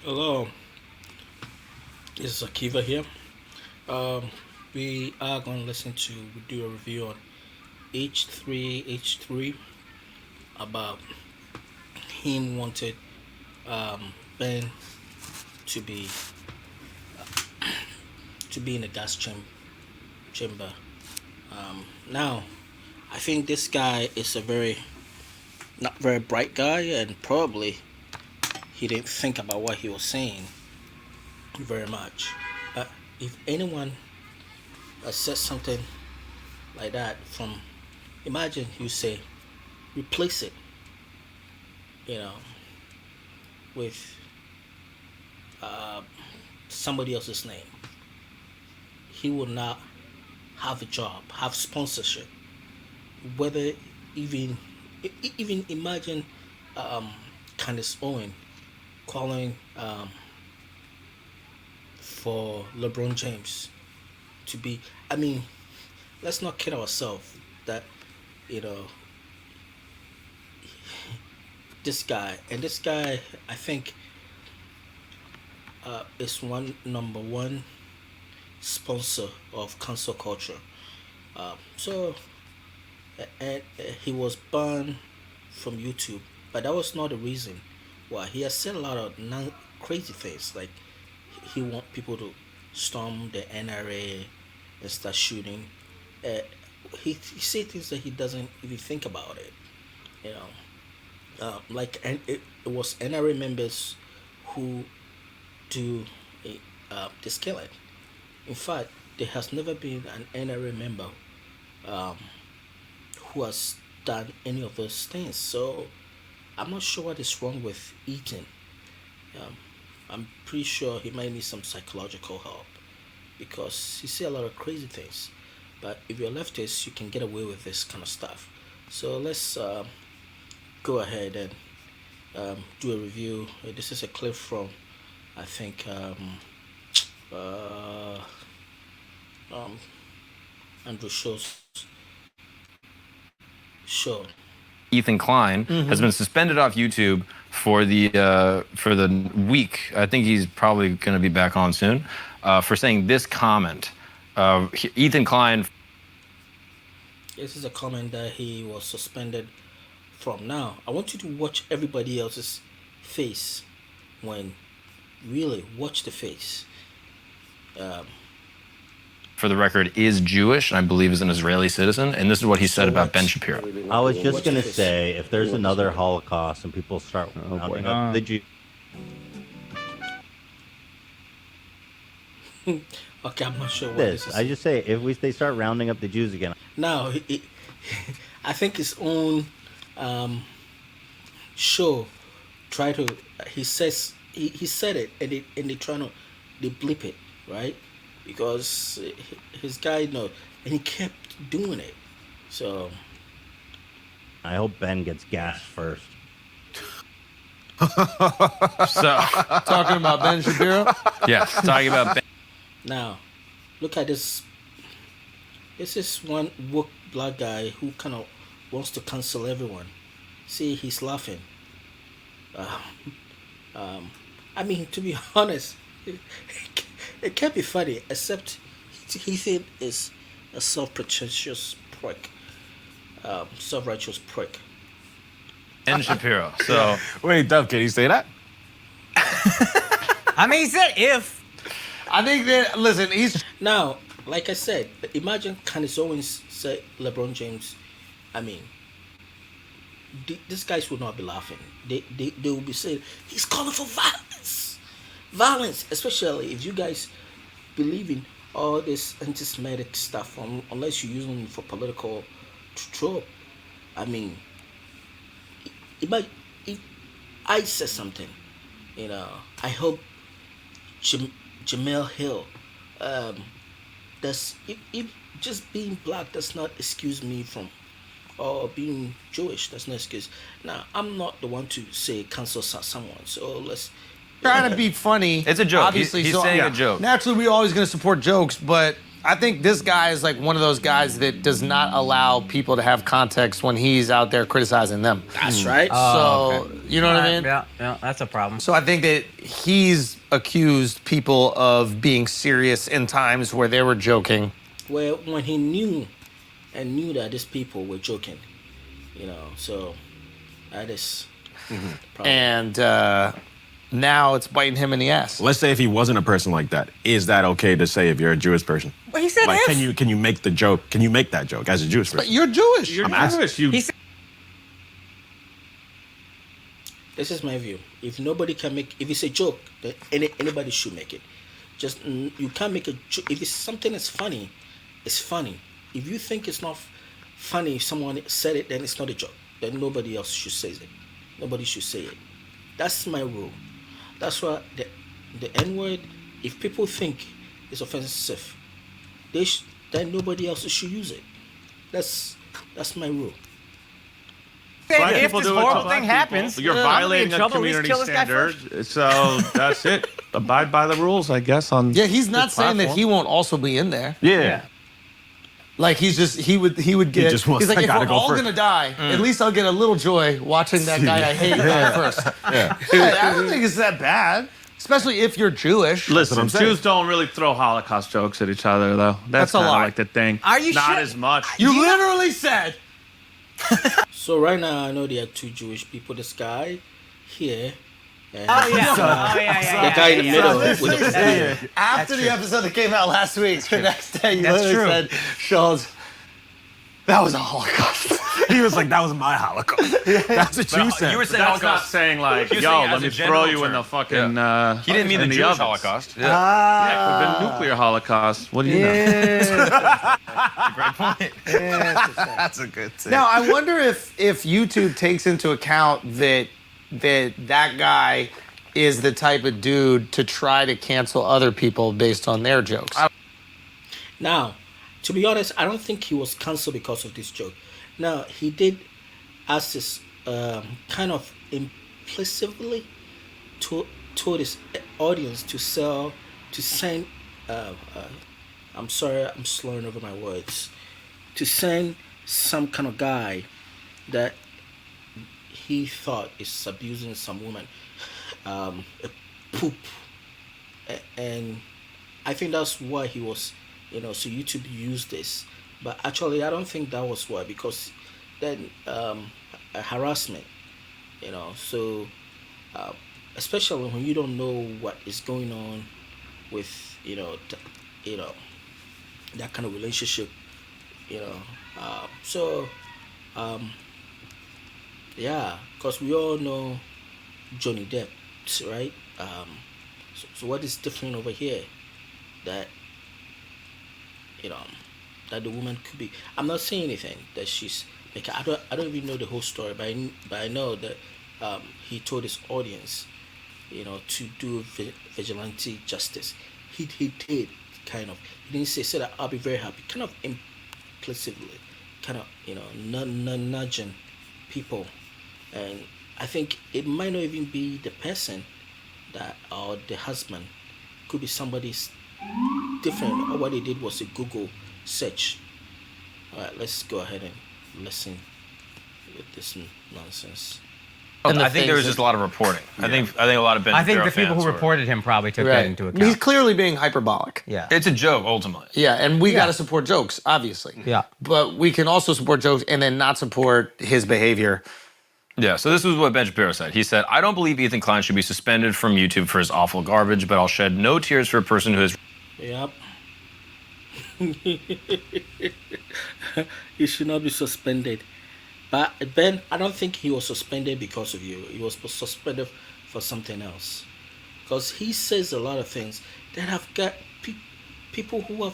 Hello, this is Akiva here. Um, we are going to do a review on H3 about him wanted Ben to be in a chamber. Now, I think this guy is a very not very bright guy, and probably he didn't think about what he was saying very much. But if anyone says something like that from, imagine you say, replace it, you know, with uh, somebody else's name, he will not have a job, have sponsorship, whether even even imagine um, Candace Owen calling for LeBron James to be. I mean, let's not kid ourselves that you know this guy, I think, is one number one sponsor of cancel culture. So and he was banned from YouTube, but that was not the reason why. He has said a lot of crazy things, like he want people to storm the NRA and start shooting. Uh, he say things that he doesn't even think about it. You know, like and it was NRA members who do this killing. In fact, there has never been an NRA member um, who has done any of those things. So I'm not sure what is wrong with eating. Um, I'm pretty sure he might need some psychological help because he say a lot of crazy things. But if you're leftist, you can get away with this kind of stuff. So let's go ahead and do a review. This is a clip from, I think, uh, um, Andrew Show's show. Ethan Klein has been suspended off YouTube for the week. I think he's probably going to be back on soon for saying this comment. Ethan Klein. This is a comment that he was suspended from. Now, I want you to watch everybody else's face when really watch the face. For the record, is Jewish and I believe is an Israeli citizen. And this is what he said about Ben Shapiro. I was just going to say, if there's another Holocaust and people start rounding up the Jews. Okay, I'm not sure what this is. I just say, if they start rounding up the Jews again. Now, I think his own show try to. He says he said it, and they trying to they blip it, right? Because his guy and he kept doing it. So I hope Ben gets gassed first. So talking about Ben Shapiro? Yes, talking about Ben. Now, look at this. This is one woke black guy who kind of wants to cancel everyone. See, he's laughing. I mean, to be honest, it can't be funny, except Ethan is a self-pretentious prick, self-righteous prick. Ben Shapiro. So wait, Dove, can you say that? I mean, he said if. I think that, listen, he's... Now, like I said, imagine Candace Owens say LeBron James. I mean, these guys would not be laughing. They will be saying, he's calling for violence. Violence, especially if you guys believe in all this anti-Semitic stuff, unless you use them for political trope. I mean, if I said something, I hope Jamel Hill, if just being black does not excuse me from, or being Jewish does not excuse. Now, I'm not the one to say cancel someone, so let's. trying to be funny. It's a joke. Obviously, he's saying a joke. Naturally, we're always going to support jokes, but I think this guy is like one of those guys that does not allow people to have context when he's out there criticizing them. That's right. So, you know what I mean? Yeah, that's a problem. So I think that he's accused people of being serious in times where they were joking. Well, when he knew that these people were joking, so that is the problem. And now it's biting him in the ass. Let's say if he wasn't a person like that, is that okay to say if you're a Jewish person? Well, he said Like, if. can you make the joke? Can you make that joke as a Jewish person? But you're Jewish. I'm asking. This is my view. If nobody can make, if it's a joke, then anybody should make it. Just you can't make a joke. If it's something that's funny, it's funny. If you think it's not funny, if someone said it, then it's not a joke. Then nobody else should say it. Nobody should say it. That's my rule. That's why the N-word, if people think it's offensive, then nobody else should use it. That's my rule. If people this do it to horrible black thing people. happens, You're I'm gonna be in violating a trouble. At least community kill this guy standard. first. So that's it. Abide by the rules, I guess. On Yeah, he's not his saying that platform. he won't also be in there. Yeah. Like he would get. just wants- he's like, I if gotta we're go all first. gonna die, at least I'll get a little joy watching that guy I hate die first. Yeah. I don't think it's that bad, especially if you're Jewish. Listen, Listen, Jews don't really throw Holocaust jokes at each other, though. That's a kind of lie. like the thing. Are you Not sure? as much. You literally said. So right now I know there are two Jewish people. This guy here. And Oh yeah. the guy in the middle So with the beard. After the episode that came out last week, the next day you That's literally true. said, Schultz, that was a Holocaust. He was like, that was my Holocaust. That's what you said. You were saying That's not Holocaust. saying like, He was yo, saying let as me a throw general you in the term. fucking. He didn't mean the in Jewish ovens. Holocaust. Yeah. Yeah, the nuclear Holocaust. What do you know? Great point. That's a good thing. Now, I wonder if YouTube takes into account that guy is the type of dude to try to cancel other people based on their jokes. Now, to be honest, I don't think he was cancelled because of this joke. Now, he did ask this kind of implicitly told his audience to send. I'm sorry, I'm slurring over my words. To send some kind of guy that he thought is abusing some woman, a poop, and I think that's why he was, so YouTube used this, but actually I don't think that was why, because then harassment, so especially when you don't know what is going on with that kind of relationship, yeah, because we all know Johnny Depp, right? So what is different over here that that the woman could be? I'm not saying anything that she's like, I don't even know the whole story, but I know that he told his audience, to do vigilante justice. He did kind of. He didn't say that I'll be very happy. Kind of implicitly, kind of nudging people, and I think it might not even be the person that, or the husband, could be somebody's different. Or what they did was a Google search. All right, let's go ahead and listen with this nonsense. And the I think there was things just a lot of reporting. I think a lot of Ben I think Shapiro the people fans who were- reported him probably took that into account. He's clearly being hyperbolic. Yeah. It's a joke ultimately. Yeah, and we Yeah. got to support jokes, obviously. Yeah. But we can also support jokes and then not support his behavior. Yeah, so this was what Ben Shapiro said. He said, I don't believe Ethan Klein should be suspended from YouTube for his awful garbage, but I'll shed no tears for a person who has Yep. He should not be suspended. But Ben, I don't think he was suspended because of you. He was suspended for something else. Because he says a lot of things that have got people who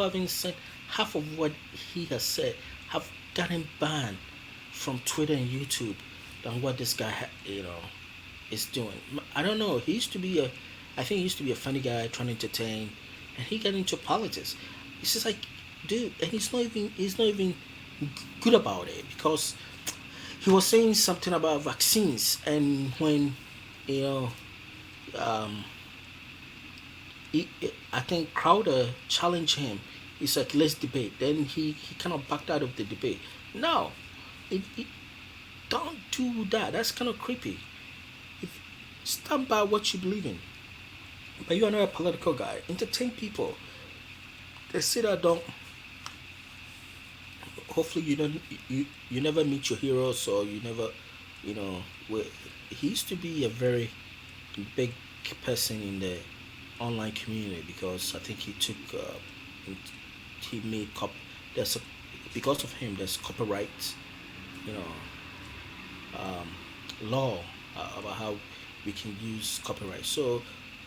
haven't said half of what he has said have gotten banned from Twitter and YouTube than what this guy is doing. I don't know. I think he used to be a funny guy trying to entertain, and he got into politics. It's just like, dude, and he's not even good about it, because he was saying something about vaccines, and when I think Crowder challenged him. He's like, let's debate. Then he kind of backed out of the debate. No, don't do that. That's kind of creepy. Stand by what you believe in. But you are not a political guy. Entertain people. They say that don't. Hopefully you don't. You never meet your heroes, or you never, he used to be a very big person in the online community, because I think he took. He made because of him. There's copyright, law about how we can use copyright. So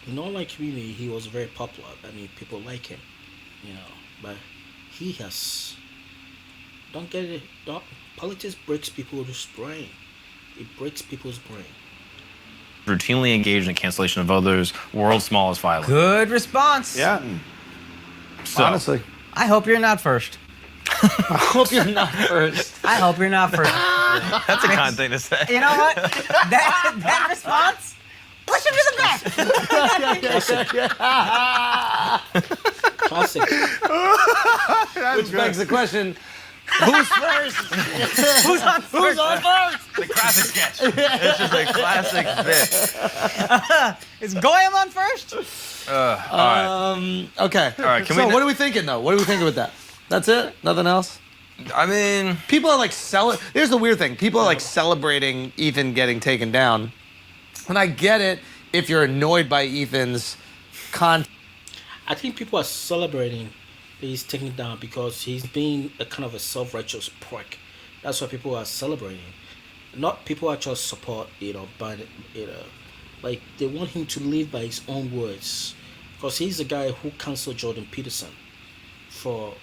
in the online community, he was very popular. I mean, people like him, but he has. Don't get it. Don't, politics breaks people's brain. It breaks people's brain. Routinely engaged in the cancellation of others, world's smallest violence. Good response. Yeah. So, Honestly. I hope you're not first. I hope you're not first. I hope you're not first. that's a kind thing to say. You know what? That response? Push him to the back. Classic. Which begs the question, who's first? Who's on first? Who's on first? The classic sketch. It's just a classic bit. Is Goyam on first? All right. Okay. All right. So what are we thinking, though? What are we thinking with that? That's it? Nothing else? I mean, People are like Here's the weird thing. People are like celebrating Ethan getting taken down. And I get it if you're annoyed by Ethan's content. I think people are celebrating that he's taken down because he's being a kind of a self-righteous prick. That's why people are celebrating. Not people actually support, but like they want him to live by his own words, because he's the guy who canceled Jordan Peterson for,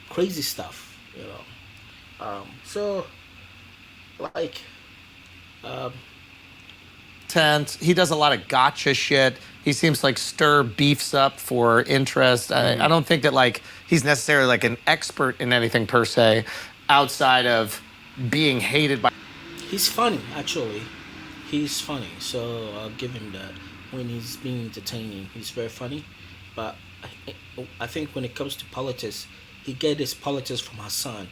crazy stuff, so like. He does a lot of gotcha shit. He seems like stir beefs up for interest. I don't think that like he's necessarily like an expert in anything per se, outside of being hated by. He's funny, actually. He's funny, so I'll give him that. When he's being entertaining, he's very funny. But I think when it comes to politics, he gets his politics from Hassan,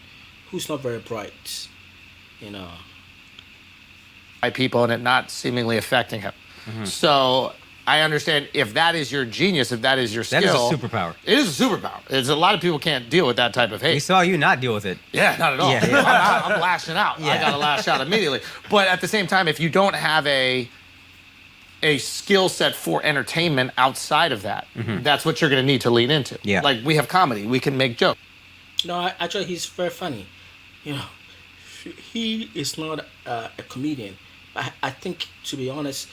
who's not very bright, by people and it not seemingly affecting him. So I understand if that is your genius, if that is your skill. That is a superpower. It is a superpower. It's a lot of people can't deal with that type of hate. We saw you not deal with it. Yeah, not at all. Yeah, yeah. I'm lashing out. I Yeah. got to lash out immediately. But at the same time, if you don't have a skill set for entertainment outside of that, that's what you're going to need to lean into. Yeah. Like we have comedy. We can make jokes. No, actually, he's very funny. He is not a comedian. I think, to be honest,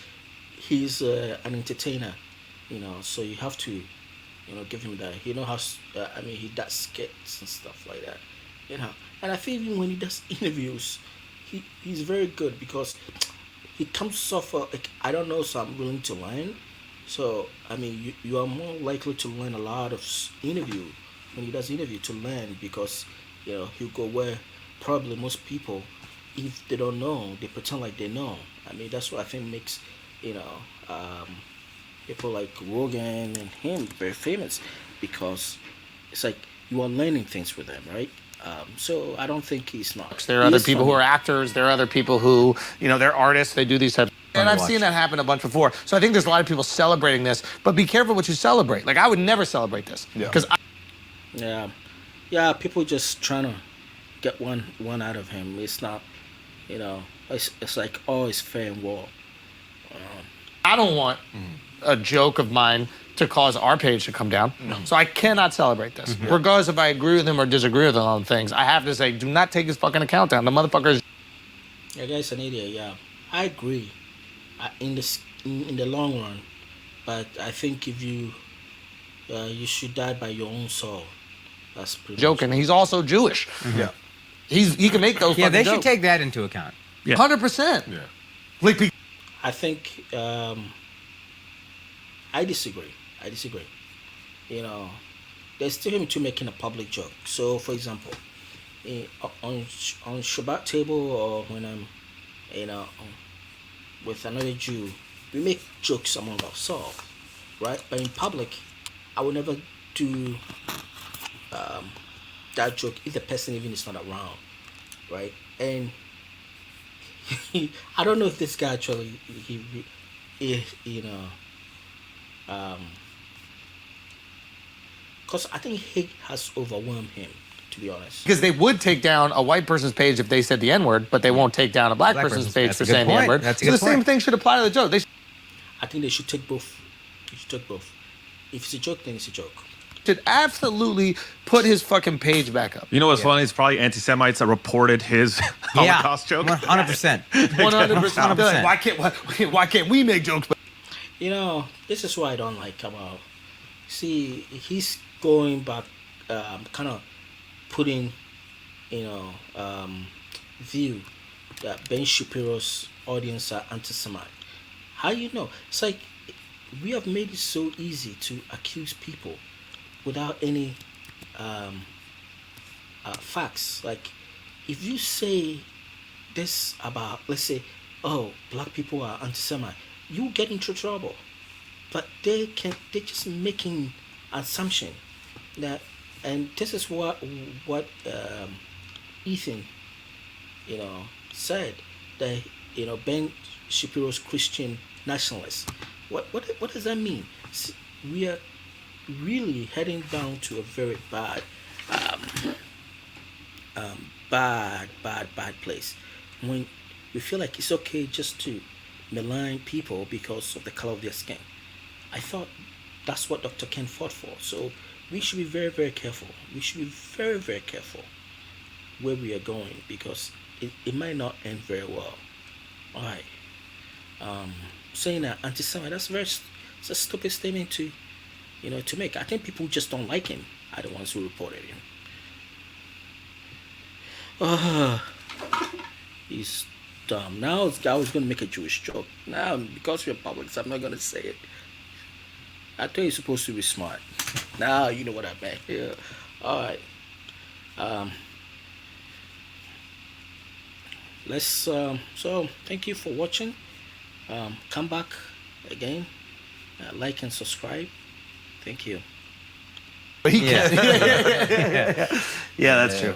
he's an entertainer. So you have to, give him that. He knows how. He does skits and stuff like that. And I think even when he does interviews, he's very good, because he comes off like, I don't know, so I'm willing to learn. So you are more likely to learn a lot of interview when he does interview, to learn, because he'll go where probably most people, if they don't know, they pretend like they know. That's what I think makes people like Rogan and him very famous, because it's like you are learning things with them, right? So I don't think he's not. There are other people who are actors. There are other people who, they're artists. They do these types. And I've seen that happen a bunch before. So I think there's a lot of people celebrating this. But be careful what you celebrate. Like, I would never celebrate this. Because Yeah, people just trying to get one out of him. It's not, it's like all is fair and war. I don't want a joke of mine to cause our page to come down. So I cannot celebrate this. Regardless if I agree with him or disagree with him on things, I have to say, do not take his fucking account down. The motherfucker is... Yeah, guy's an idiot, yeah. I agree in the long run. But I think if you should die by your own soul. That's pretty joking. He's also Jewish. Yeah. He can make those Yeah, fucking they jokes. should take that into account. 100%. Yeah. Like, I think I disagree. There's still him to making a public joke. So, for example, on Shabbat table, or when I'm, with another Jew, we make jokes among ourselves, right? But in public, I will never do that joke if the person even is not around, right? And I don't know if this guy actually because I think hate has overwhelmed him, to be honest. Because they would take down a white person's page if they said the N-word, but they won't take down a black person's page That's for a good saying the point. N-word. That's a So the good same point. thing should apply to the joke. They I think they should take both. They should take both. If it's a joke, then it's a joke. should absolutely put his fucking page back up. You know what's funny? It's probably anti-Semites that reported his Holocaust joke. 100%. 100%. Why can't we make jokes? You know, this is what I don't like about. See, he's going back, kind of putting, view that Ben Shapiro's audience are anti-Semite. How you know? It's like we have made it so easy to accuse people without any facts. Like, if you say this about, let's say, oh, black people are anti-Semite, you get into trouble. But they're just making assumption that, and this is what Ethan, said, that Ben Shapiro's Christian nationalist. What does that mean? We are really heading down to a very bad place when we feel like it's okay just to malign people because of the color of their skin. I thought that's what Dr. Ken fought for. So we should be very, very careful. We should be very, very careful where we are going, because it might not end very well. All right. Saying that anti-Semite, it's a stupid statement to make. I think people just don't like him are the ones who reported him. He's dumb. Now I was going to make a Jewish joke. Now, because we're public, so I'm not going to say it. I thought you're supposed to be smart. Now you know what I meant. Yeah. All right. Let's. So thank you for watching. Come back again. Like and subscribe. Thank you. But he can't. Yeah, that's true.